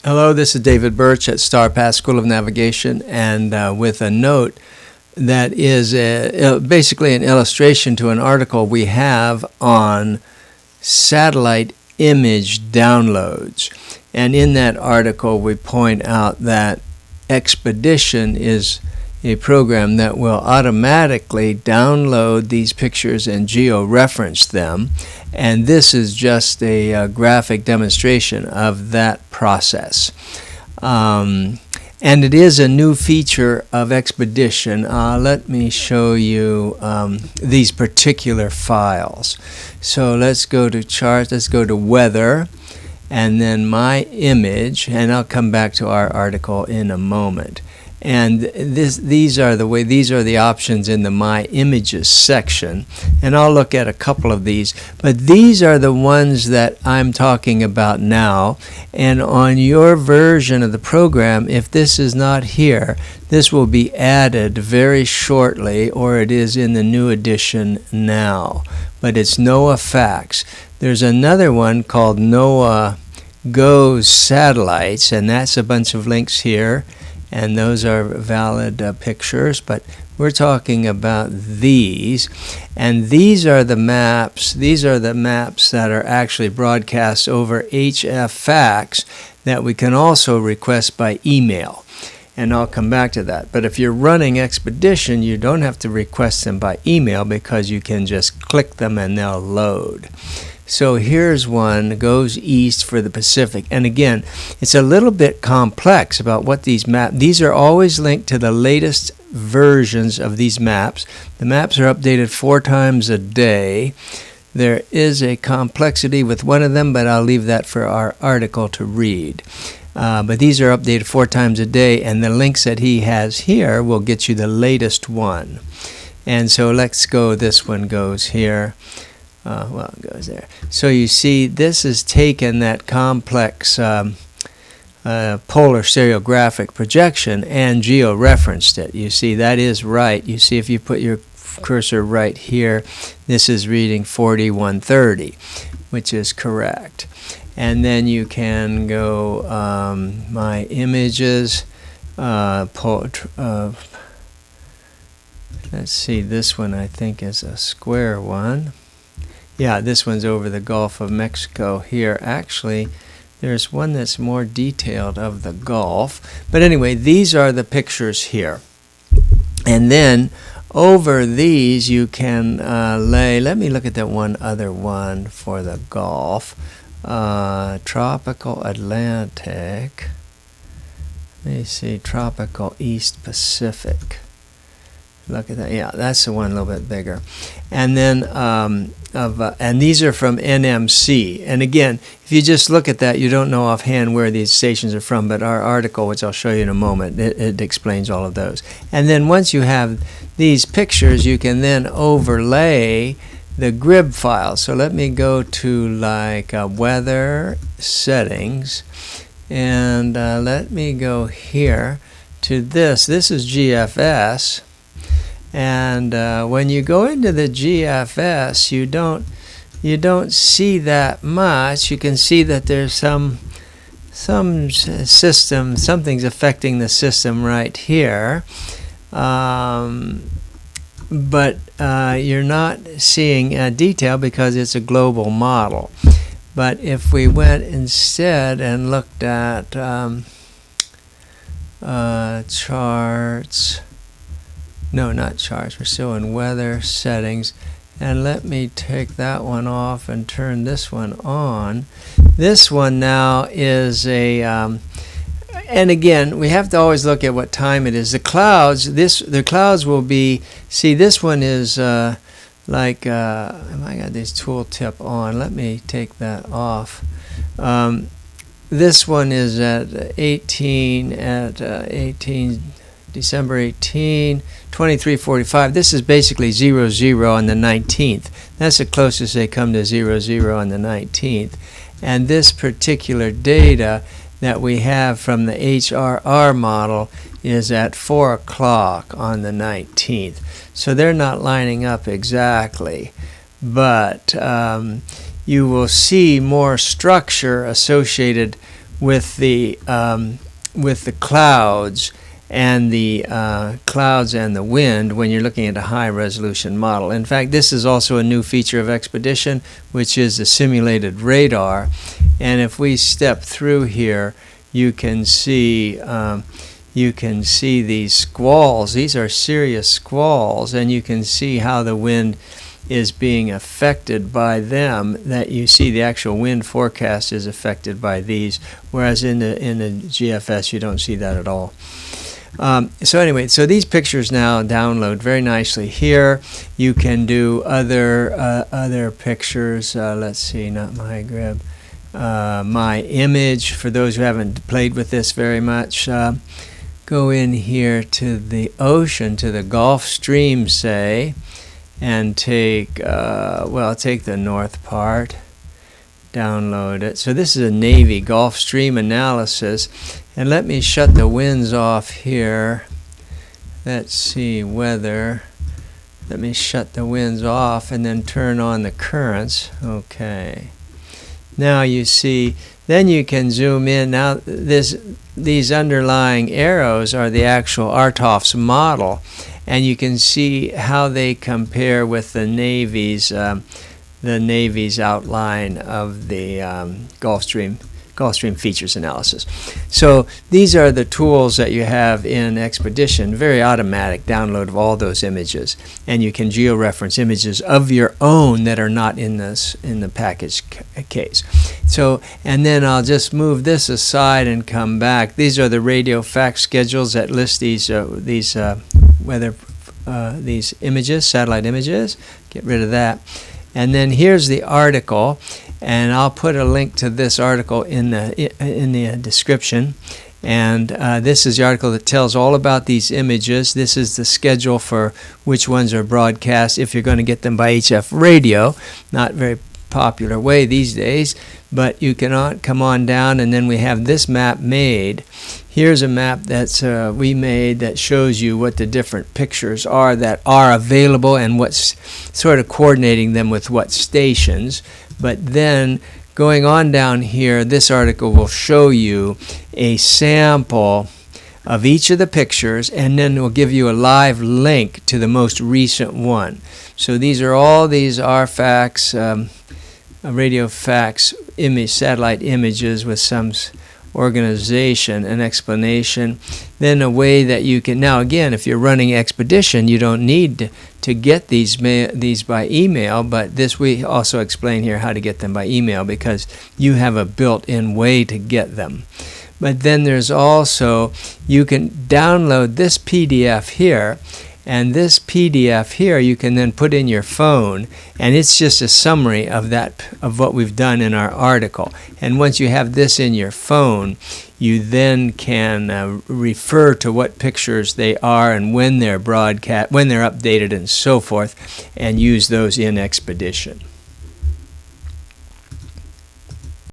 Hello, this is David Birch at StarPath School of Navigation, and with a note that is basically an illustration to an article we have on satellite image downloads. And in that article, we point out that Expedition is a program that will automatically download these pictures and geo-reference them, and this is just a graphic demonstration of that process. And it is a new feature of Expedition. Let me show you these particular files. So let's go to charts, let's go to weather, and then my image, and I'll come back to our article in a moment. And these are the options in the My Images section, and I'll look at a couple of these, but these are the ones that I'm talking about now. And on your version of the program, if this is not here, this will be added very shortly, or it is in the new edition now. But it's NOAA Facts. There's another one called NOAA Goes Satellites, and that's a bunch of links here. And those are valid pictures, but we're talking about these. And these are the maps. These are the maps that are actually broadcast over HF Fax that we can also request by email. And I'll come back to that. But if you're running Expedition, you don't have to request them by email because you can just click them and they'll load. So here's one, goes east for the Pacific. And again, it's a little bit complex about what these maps, these are always linked to the latest versions of these maps. The maps are updated 4 times a day. There is a complexity with one of them, but I'll leave that for our article to read. But these are updated 4 times a day, and the links that he has here will get you the latest one. And so let's go, this one goes here. Well, it goes there. So you see, this has taken that complex polar stereographic projection and geo-referenced it. You see, that is right. You see, if you put your cursor right here, this is reading 4130, which is correct. And then you can go My Images. Let's see, this one I think is a square one. Yeah, this one's over the Gulf of Mexico here. Actually, there's one that's more detailed of the Gulf. But anyway, these are the pictures here. And then over these you can let me look at that one other one for the Gulf. Tropical Atlantic. Let me see, Tropical East Pacific. Look at that. Yeah, that's the one a little bit bigger. And then, and these are from NMC. And again, if you just look at that, you don't know offhand where these stations are from, but our article, which I'll show you in a moment, it explains all of those. And then once you have these pictures, you can then overlay the GRIB file. So let me go to like weather settings, and let me go here to this. This is GFS. And when you go into the GFS, you don't see that much. You can see that there's some system, something's affecting the system right here, but you're not seeing detail because it's a global model. But if we went instead and looked at charts. No, not charts. We're still in weather settings. And let me take that one off and turn this one on. This one now is a, and again, we have to always look at what time it is. The clouds will be, see, this one is like, I got this tooltip on. Let me take that off. This one is at 18, December 18, 23:45. This is basically 00 on the 19th. That's the closest they come to 00 on the 19th. And this particular data that we have from the HRR model is at 4 o'clock on the 19th. So they're not lining up exactly, but you will see more structure associated with the clouds and the wind when you're looking at a high resolution model. In fact, this is also a new feature of Expedition, which is the simulated radar. And if we step through here, you can see these squalls. These are serious squalls, and you can see how the wind is being affected by them. That you see the actual wind forecast is affected by these, whereas in the GFS you don't see that at all. So anyway, so these pictures now download very nicely here. You can do other pictures. Let's see, not my grid. My image, for those who haven't played with this very much. Go in here to the ocean, to the Gulf Stream, say, and take the north part, download it. So this is a Navy Gulf Stream analysis, and let me shut the winds off here. Let's see, weather. Let me shut the winds off and then turn on the currents. Okay. Now you see, then you can zoom in. Now these underlying arrows are the actual RTOF's model, and you can see how they compare with the Navy's outline of the Gulfstream features analysis. So these are the tools that you have in Expedition, very automatic download of all those images, and you can georeference images of your own that are not in the package case. So, and then I'll just move this aside and come back. These are the radio fax schedules that list these images, satellite images. Get rid of that. And then here's the article, and I'll put a link to this article in the description. And this is the article that tells all about these images. This is the schedule for which ones are broadcast if you're going to get them by HF radio. Not very popular way these days, but you can come on down, and then we have this map made. Here's a map that's we made that shows you what the different pictures are that are available and what's sort of coordinating them with what stations. But then going on down here, this article will show you a sample of each of the pictures, and then we'll give you a live link to the most recent one. So these are all these RFAX, radio fax satellite images with some organization and explanation. Then a way that you can, now again, if you're running Expedition, you don't need to get these by email, but this we also explain here how to get them by email because you have a built-in way to get them. But then there's also, you can download this PDF here, and this PDF here you can then put in your phone, and it's just a summary of what we've done in our article. And once you have this in your phone, you then can refer to what pictures they are and when they're broadcast, when they're updated, and so forth, and use those in Expedition.